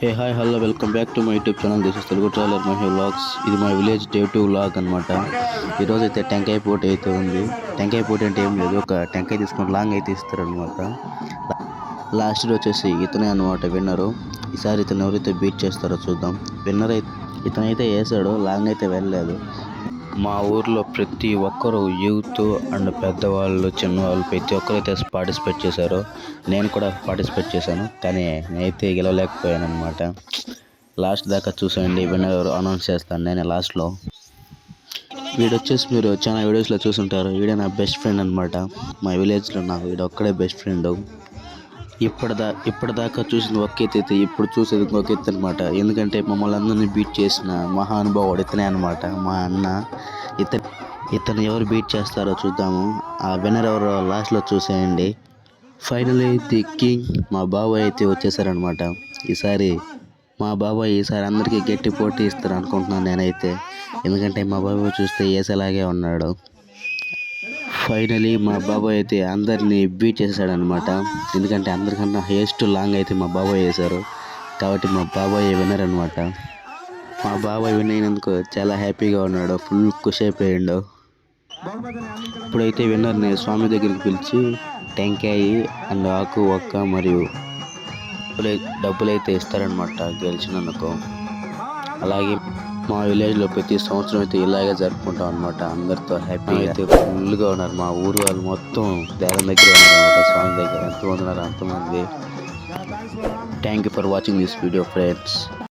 Hey hi hello welcome back to my YouTube channel. This is Telugu traveller Mahi vlogs. ఇది మా village day 2 vlog అనమాట. ఈరోజు అయితే టెంకాయ పోటీ అయితే ఉంది. టెంకాయ పోటీ అంటే ఏం లేదు, ఒక టెంకాయ తీసుకొని లాంగ్ అయితే ఇస్తారనమాట. లాస్ట్ వచ్చేసి ఇతనే అనమాట విన్నరు. ఈసారి ఇతను ఎవరైతే బీట్ చేస్తారో చూద్దాం. విన్నర్ అయితే ఇతనైతే వేసాడు, లాంగ్ అయితే వెళ్ళలేదు. మా ఊర్లో ప్రతి ఒక్కరు యూత్ అండ్ పెద్దవాళ్ళు చిన్నవాళ్ళు ప్రతి ఒక్కరు అయితే పార్టిసిపేట్ చేశారు. నేను కూడా పార్టిసిపేట్ చేశాను, కానీ నేనైతే గెలవలేకపోయాను అనమాట. లాస్ట్ దాకా చూసేయండి, విన్నర్ అనౌన్స్ చేస్తాను నేను లాస్ట్లో. వీడు వచ్చేసి మీరు చాలా వీడియోస్లో చూసుంటారు. వీడే నా బెస్ట్ ఫ్రెండ్ అనమాట. మా విలేజ్లో నాకు వీడు ఒక్కడే బెస్ట్ ఫ్రెండ్. ఇప్పటిదాకా చూసిన ఒక ఎత్తు అయితే ఇప్పుడు చూసేది ఇంకొక ఎత్తు అనమాట. ఎందుకంటే మమ్మల్ని అందరినీ బీట్ చేసిన మహానుభావుడు ఇతనే అనమాట, మా అన్న. ఇతను ఎవరు బీట్ చేస్తారో చూద్దాము. ఆ విన్నర్ ఎవరో లాస్ట్లో చూసేయండి. ఫైనలీ ది కింగ్ మా బాబాయ్ అయితే వచ్చేసారనమాట. మా బాబాయ్ ఈసారి అందరికీ గట్టి పోటీ ఇస్తారు అనుకుంటున్నాను నేనైతే. ఎందుకంటే మా బాబాయ్ చూస్తే ఏసేలాగే ఉన్నాడు. ఫైనలీ మా బాబాయ్ అయితే అందరినీ బీట్ చేశాడనమాట. ఎందుకంటే అందరికన్నా హైయెస్ట్ లాంగ్ అయితే మా బాబాయ్ వేశారు, కాబట్టి మా బాబాయ్ విన్నర్ అనమాట. మా బాబాయ్ విన్ అయినందుకు చాలా హ్యాపీగా ఉన్నాడు, ఫుల్ ఖుషి అయిపోయాడు. ఇప్పుడైతే విన్నర్ని స్వామి దగ్గరికి పిలిచి టెంకాయ అండ్ ఆకు ఒక్క మరియు డబ్బులైతే ఇస్తారనమాట గెలిచినందుకు. అలాగే మా విలేజ్లో ప్రతి సంవత్సరం అయితే ఇలాగే జరుపుకుంటాం అనమాట. అందరితో హ్యాపీ అయితే ఫుల్గా ఉన్నారు. మా ఊరు వాళ్ళు మొత్తం దేవం దగ్గర ఉన్నారనమాట, స్వామి దగ్గర. ఎంతమంది ఉన్నారు అంతమంది. Thank you for watching this video friends.